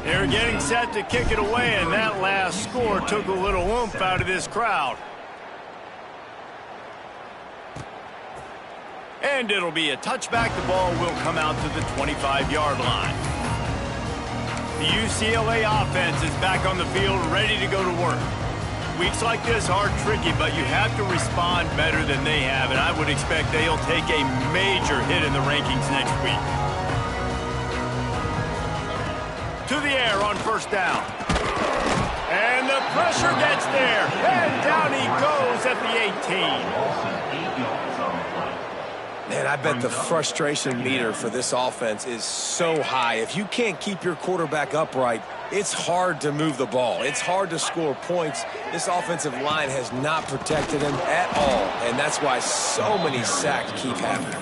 They're getting set to kick it away, and that last score took a little oomph out of this crowd. And it'll be a touchback. The ball will come out to the 25-yard line. The UCLA offense is back on the field, ready to go to work. Weeks like this are tricky, but you have to respond better than they have, and I would expect they'll take a major hit in the rankings next week. To the air on 1st down. And the pressure gets there, and down he goes at the 18. Man, I bet the frustration meter for this offense is so high. If you can't keep your quarterback upright, it's hard to move the ball. It's hard to score points. This offensive line has not protected him at all, and that's why so many sacks keep happening.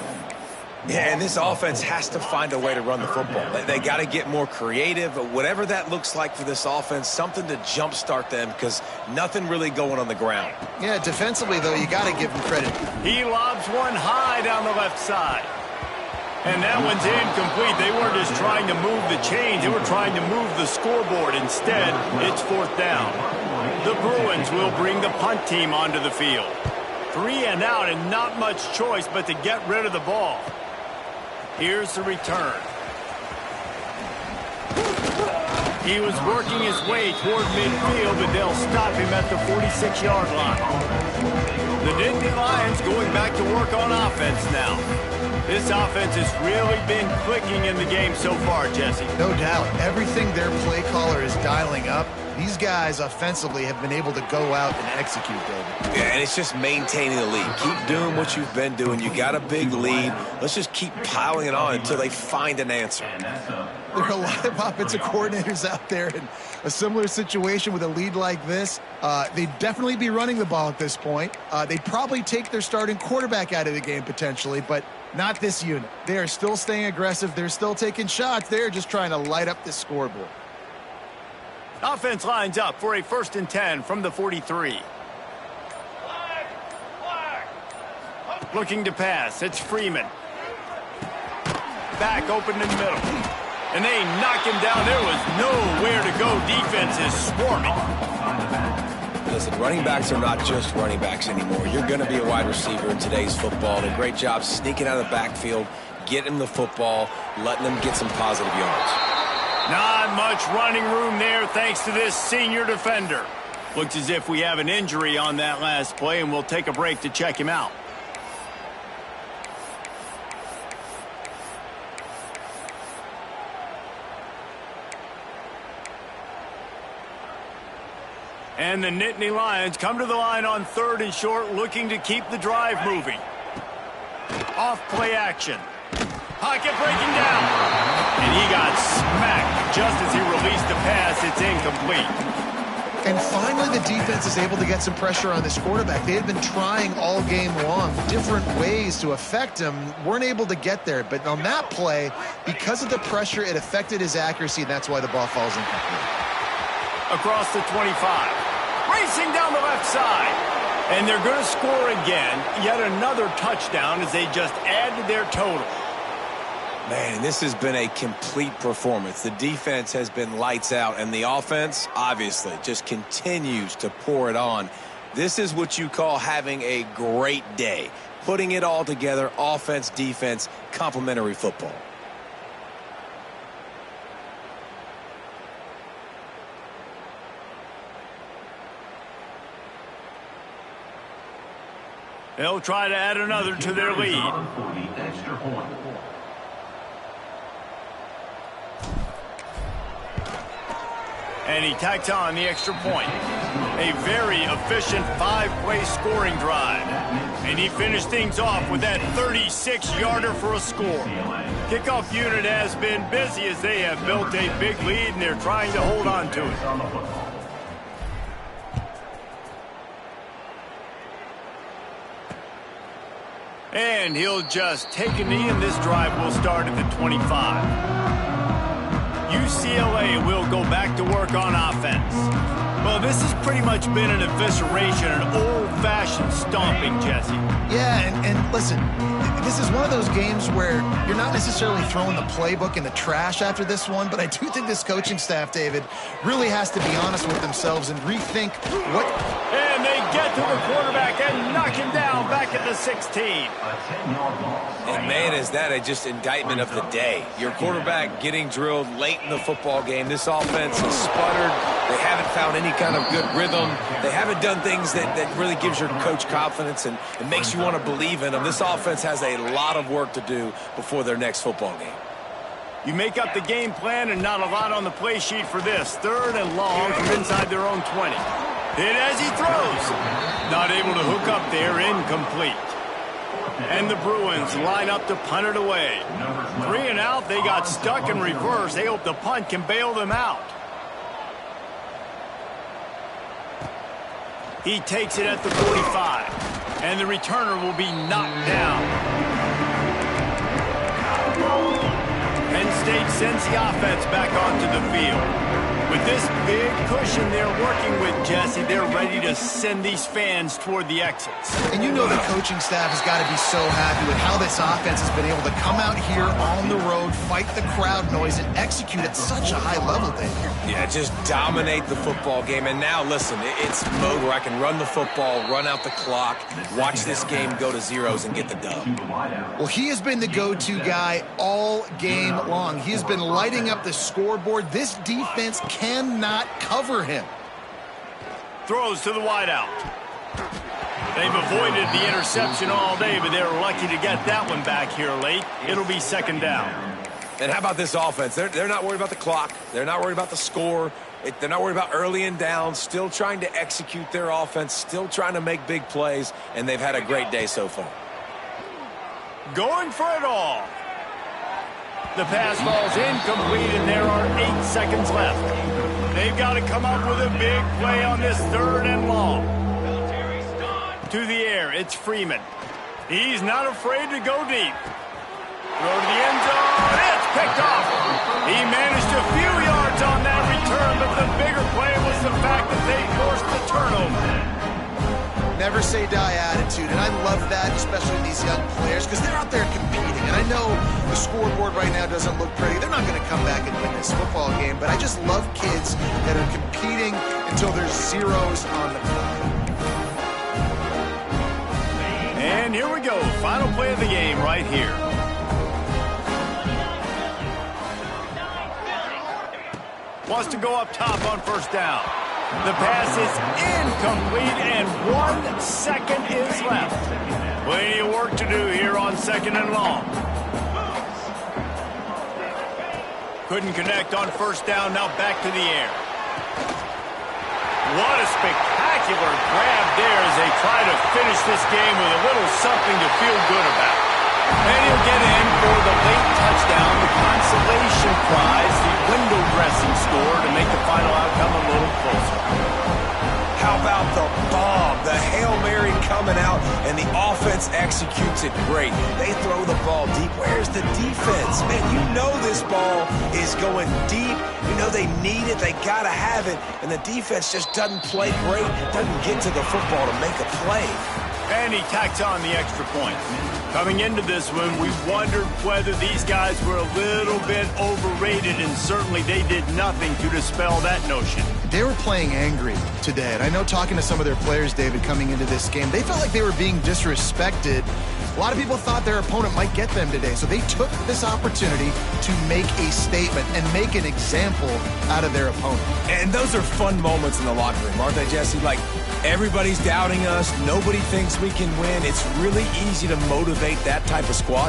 Yeah, and this offense has to find a way to run the football. They got to get more creative, whatever that looks like for this offense, something to jumpstart them because nothing really going on the ground. Yeah, defensively, though, you got to give him credit. He lobs one high down the left side. And that one's incomplete. They weren't just trying to move the chains. They were trying to move the scoreboard. Instead, it's 4th down. The Bruins will bring the punt team onto the field. 3 and out and not much choice but to get rid of the ball. Here's the return. He was working his way toward midfield, but they'll stop him at the 46-yard line. The Nittany Lions going back to work on offense now. This offense has really been clicking in the game so far, Jesse. No doubt. Everything their play caller is dialing up, these guys offensively have been able to go out and execute, David. Yeah, and it's just maintaining the lead. Keep doing what you've been doing. You got a big lead. Let's just keep piling it on until they find an answer. There are a lot of offensive coordinators out there in a similar situation with a lead like this. They'd definitely be running the ball at this point. They'd probably take their starting quarterback out of the game potentially, but not this unit. They are still staying aggressive. They're still taking shots. They're just trying to light up the scoreboard. Offense lines up for a 1st and 10 from the 43. Looking to pass. It's Freeman. Back open in the middle. And they knock him down. There was nowhere to go. Defense is swarming. Listen, running backs are not just running backs anymore. You're going to be a wide receiver in today's football. And a great job sneaking out of the backfield, getting them the football, letting them get some positive yards. Not much running room there thanks to this senior defender. Looks as if we have an injury on that last play, and we'll take a break to check him out. And the Nittany Lions come to the line on 3rd and short, looking to keep the drive moving. Off play action. pocket breaking down. And he got smacked just as he released the pass. It's incomplete. And finally, the defense is able to get some pressure on this quarterback. They had been trying all game long, different ways to affect him, weren't able to get there. But on that play, because of the pressure, it affected his accuracy, and that's why the ball falls incomplete. Across the 25, racing down the left side. And they're going to score again, yet another touchdown as they just add to their total. Man, this has been a complete performance. The defense has been lights out, and the offense, obviously, just continues to pour it on. This is what you call having a great day. Putting it all together, offense, defense, complementary football. They'll try to add another to their lead. And he tacks on the extra point. A very efficient 5-play scoring drive. And he finished things off with that 36-yarder for a score. Kickoff unit has been busy as they have built a big lead and they're trying to hold on to it. And he'll just take a knee, and this drive will start at the 25. UCLA will go back to work on offense. Well, this has pretty much been an evisceration, an old-fashioned stomping, Jesse. Yeah, and listen, this is one of those games where you're not necessarily throwing the playbook in the trash after this one, but I do think this coaching staff, David, really has to be honest with themselves and rethink what... And they get to the quarterback and knock him down back at the 16. And man, is that just indictment of the day. Your quarterback getting drilled late in the football game. This offense has sputtered. They haven't found any kind of good rhythm. They haven't done things that really gives your coach confidence and it makes you want to believe in them. This offense has a lot of work to do before their next football game. You make up the game plan and not a lot on the play sheet for this. 3rd and long from inside their own 20. Hit as he throws. Not able to hook up there, incomplete. And the Bruins line up to punt it away. 3 and out, they got stuck in reverse. They hope the punt can bail them out. He takes it at the 45. And the returner will be knocked down. Penn State sends the offense back onto the field. With this big cushion they're working with, Jesse, they're ready to send these fans toward the exits. And you know the coaching staff has got to be so happy with how this offense has been able to come out here on the road, fight the crowd noise, and execute at such a high level, David. Yeah, just dominate the football game. And now, listen, it's mode where I can run the football, run out the clock, watch this game go to zeros and get the dub. Well, he has been the go-to guy all game long. He has been lighting up the scoreboard. This defense cannot cover him. Throws to the wideout. They've avoided the interception all day, but they're lucky to get that one back here late. It'll be 2nd down. And how about this offense? They're not worried about the clock. They're not worried about the score. They're not worried about early and down. Still trying to execute their offense. Still trying to make big plays. And they've had a great day so far. Going for it all. The pass falls incomplete, and there are 8 seconds left. They've got to come up with a big play on this 3rd and long. To the air, it's Freeman. He's not afraid to go deep. Throw to the end zone. It's picked off. He managed a few yards on that return, but the bigger play was the fact that they forced the turnover. Never say die attitude, and I love that, especially in these young players, because they're out there competing. And I know the scoreboard right now doesn't look pretty. They're not going to come back and win this football game, but I just love kids that are competing until there's zeros on the clock. And here we go. Final play of the game right here. Wants to go up top on 1st down. The pass is incomplete, and 1 second is left. Plenty of work to do here on 2nd and long. Couldn't connect on 1st down, now back to the air. What a spectacular grab there as they try to finish this game with a little something to feel good about. And he'll get in for for the late touchdown, the consolation prize, the window dressing score to make the final outcome a little closer. How about the bomb? The Hail Mary coming out, and the offense executes it great. They throw the ball deep. Where's the defense? Man, you know this ball is going deep. You know they need it. They got to have it. And the defense just doesn't play great, doesn't get to the football to make a play. And he tacks on the extra point. Coming into this one, we wondered whether these guys were a little bit overrated, and certainly they did nothing to dispel that notion. They were playing angry today, and I know talking to some of their players, David, coming into this game, they felt like they were being disrespected. A lot of people thought their opponent might get them today, so they took this opportunity to make a statement and make an example out of their opponent. And those are fun moments in the locker room, aren't they, Jesse? Like, everybody's doubting us. Nobody thinks we can win. It's really easy to motivate that type of squad.